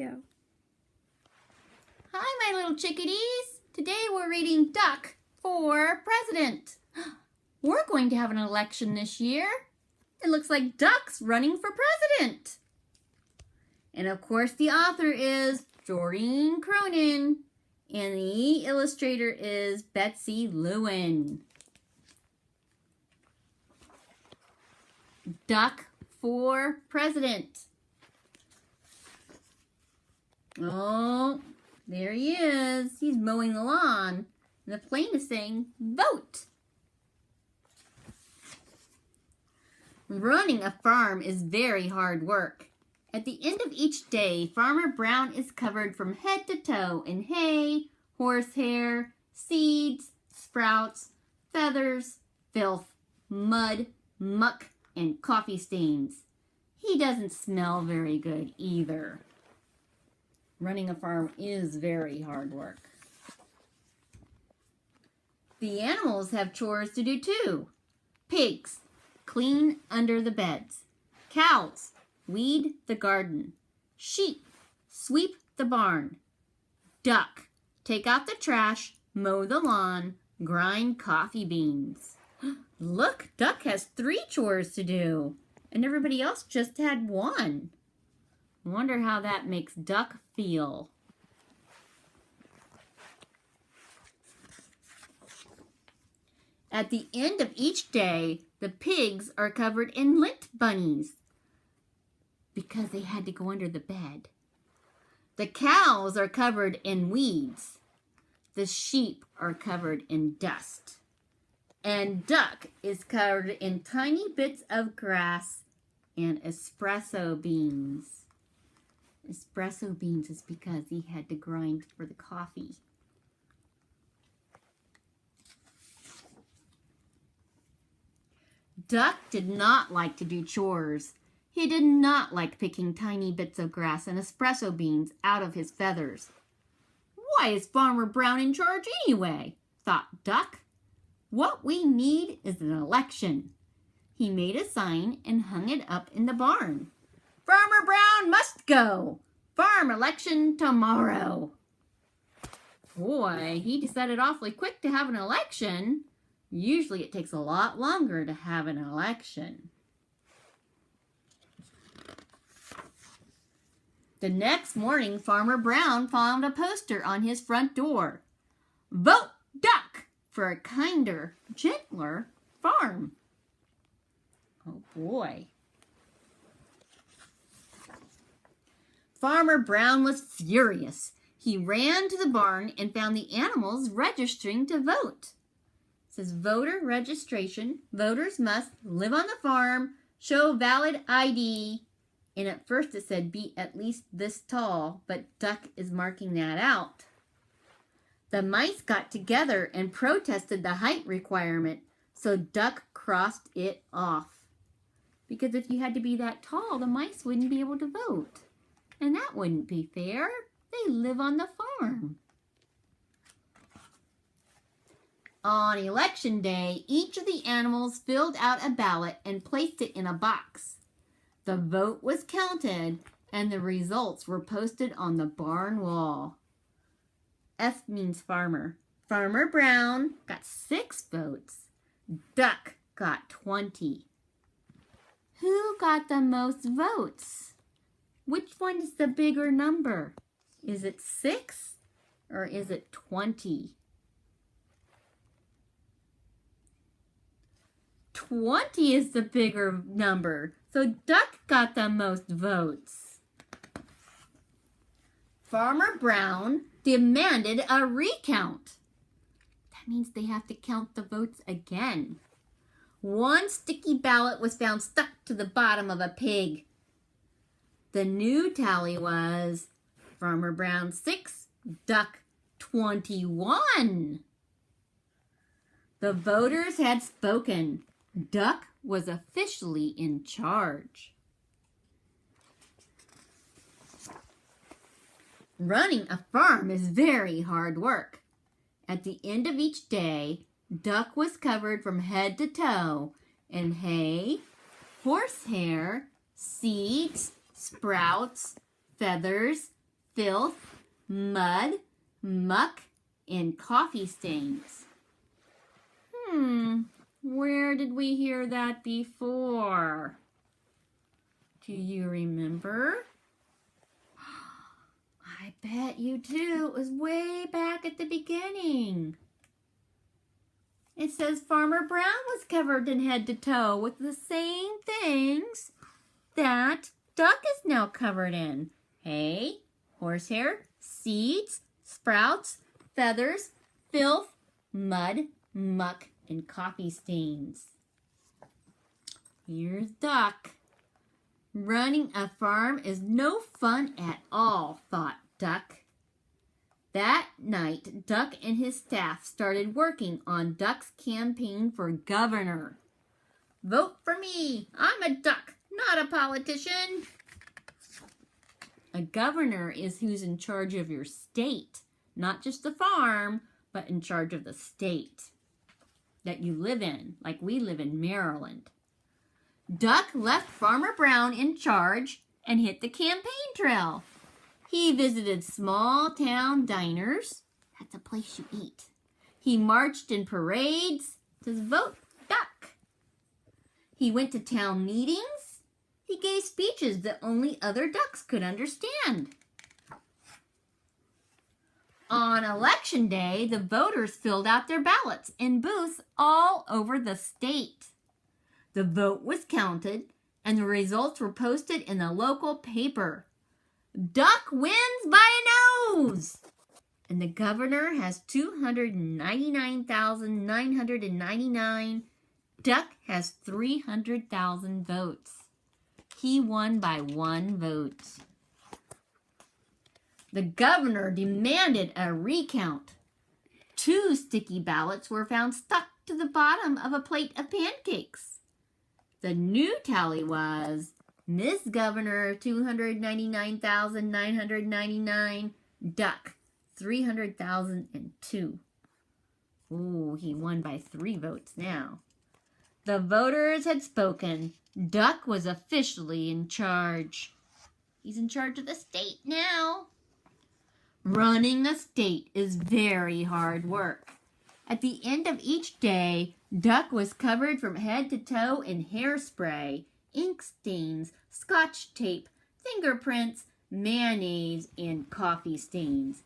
go. Hi, my little chickadees. Today we're reading Duck for President. We're going to have an election this year. It looks like Duck's running for president. And of course the author is Jordan Cronin. And the illustrator is Betsy Lewin. Duck for president. Oh, there he is. He's mowing the lawn. And the plane is saying, vote. Running a farm is very hard work. At the end of each day, Farmer Brown is covered from head to toe in hay, horsehair, seeds, sprouts, feathers, filth, mud, muck, and coffee stains. He doesn't smell very good either. Running a farm is very hard work. The animals have chores to do too. Pigs, clean under the beds. Cows, weed the garden. Sheep, sweep the barn. Duck, take out the trash, mow the lawn, grind coffee beans. Look, Duck has 3 chores to do, and everybody else just had 1. Wonder how that makes Duck feel. At the end of each day, the pigs are covered in lint bunnies because they had to go under the bed. The cows are covered in weeds. The sheep are covered in dust. And Duck is covered in tiny bits of grass and espresso beans. Espresso beans is because he had to grind for the coffee. Duck did not like to do chores. He did not like picking tiny bits of grass and espresso beans out of his feathers. Why is Farmer Brown in charge anyway? Thought Duck. What we need is an election. He made a sign and hung it up in the barn. Farmer Brown must go. Farm election tomorrow. Boy, he decided awfully quick to have an election. Usually it takes a lot longer to have an election. The next morning, Farmer Brown found a poster on his front door. Vote Duck for a kinder, gentler farm. Oh boy. Farmer Brown was furious. He ran to the barn and found the animals registering to vote. It says voter registration. Voters must live on the farm, show valid ID. And at first it said be at least this tall, but Duck is marking that out. The mice got together and protested the height requirement, so Duck crossed it off. Because if you had to be that tall, the mice wouldn't be able to vote. And that wouldn't be fair. They live on the farm. On election day, each of the animals filled out a ballot and placed it in a box. The vote was counted and the results were posted on the barn wall. F means farmer. Farmer Brown got 6 votes. Duck got 20. Who got the most votes? Which one is the bigger number? Is it 6 or is it 20? 20 is the bigger number, so Duck got the most votes. Farmer Brown demanded a recount. That means they have to count the votes again. 1 sticky ballot was found stuck to the bottom of a pig. The new tally was Farmer Brown 6, Duck 21. The voters had spoken. Duck was officially in charge. Running a farm is very hard work. At the end of each day, Duck was covered from head to toe in hay, horsehair, seeds, sprouts, feathers, filth, mud, muck, and coffee stains. Where did we hear that before? Do you remember? I bet you do. It was way back at the beginning. It says Farmer Brown was covered in head to toe with the same things that Duck is now covered in. Hay, horsehair, seeds, sprouts, feathers, filth, mud, muck, and coffee stains. Here's Duck. Running a farm is no fun at all, thought Duck. That night, Duck and his staff started working on Duck's campaign for governor. Vote for me. I'm a duck, not a politician. A governor is who's in charge of your state, not just the farm, but in charge of the state that you live in, like we live in Maryland. Duck left Farmer Brown in charge and hit the campaign trail. He visited small town diners. That's a place you eat. He marched in parades. Says vote Duck. He went to town meetings. He gave speeches that only other ducks could understand. On election day, the voters filled out their ballots in booths all over the state. The vote was counted, and the results were posted in the local paper. Duck wins by a nose! And the governor has 299,999. Duck has 300,000 votes. He won by 1 vote. The governor demanded a recount. 2 sticky ballots were found stuck to the bottom of a plate of pancakes. The new tally was Miss Governor 299,999, Duck 300,002. Ooh, he won by 3 votes now. The voters had spoken. Duck was officially in charge. He's in charge of the state now. Running a state is very hard work. At the end of each day, Duck was covered from head to toe in hairspray, ink stains, scotch tape, fingerprints, mayonnaise, and coffee stains.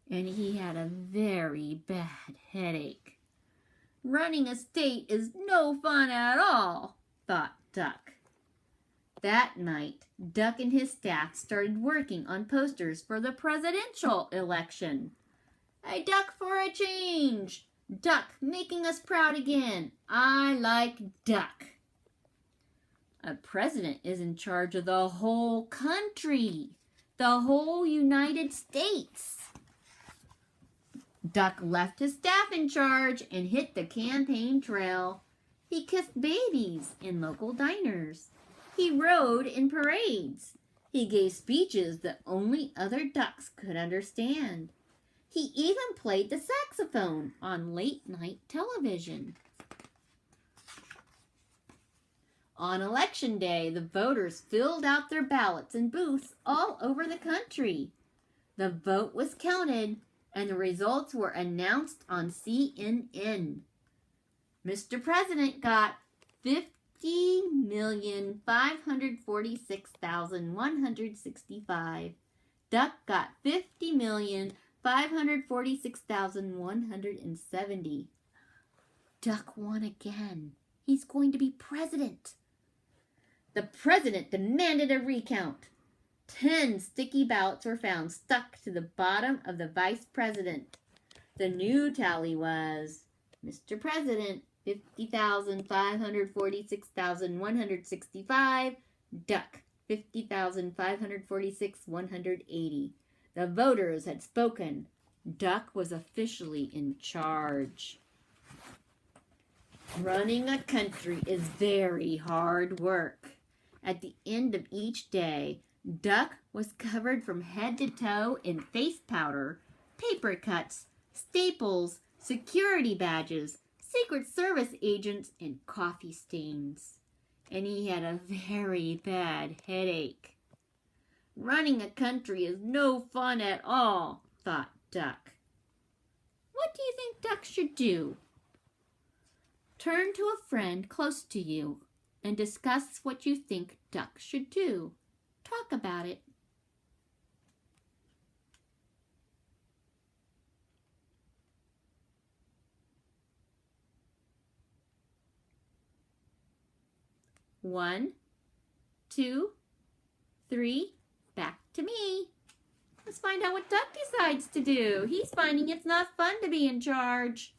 And he had a very bad headache. Running a state is no fun at all, thought Duck. That night, Duck and his staff started working on posters for the presidential election. A duck for a change. Duck making us proud again. I like Duck. A president is in charge of the whole country, the whole United States. Duck left his staff in charge and hit the campaign trail. He kissed babies in local diners. He rode in parades. He gave speeches that only other ducks could understand. He even played the saxophone on late-night television. On election day, the voters filled out their ballots in booths all over the country. The vote was counted, and the results were announced on CNN. Mr. President got 50,546,165. Duck got 50,546,170. Duck won again. He's going to be president. The president demanded a recount. 10 sticky ballots were found stuck to the bottom of the vice president. The new tally was Mr. President, 50,546,165. Duck, 50,546,180. The voters had spoken. Duck was officially in charge. Running a country is very hard work. At the end of each day, Duck was covered from head to toe in face powder, paper cuts, staples, security badges, Secret Service agents, and coffee stains. And he had a very bad headache. Running a country is no fun at all, thought Duck. What do you think Duck should do? Turn to a friend close to you and discuss what you think Duck should do. Talk about it. One, two, three, back to me. Let's find out what Duck decides to do. He's finding it's not fun to be in charge.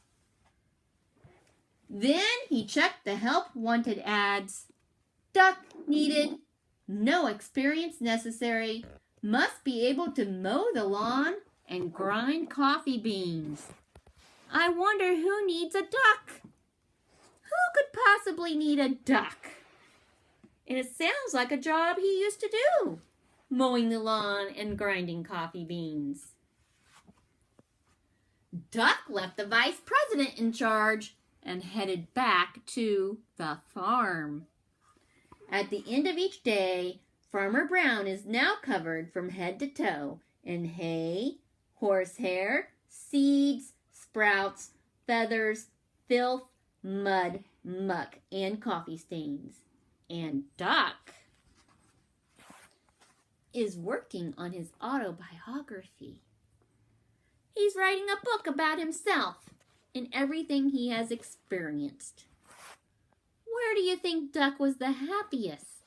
Then he checked the help wanted ads. Duck needed, no experience necessary, must be able to mow the lawn and grind coffee beans. I wonder who needs a duck? Who could possibly need a duck? And it sounds like a job he used to do, mowing the lawn and grinding coffee beans. Duck left the vice president in charge and headed back to the farm. At the end of each day, Farmer Brown is now covered from head to toe in hay, horsehair, seeds, sprouts, feathers, filth, mud, muck, and coffee stains. And Duck is working on his autobiography. He's writing a book about himself and everything he has experienced. Where do you think Duck was the happiest?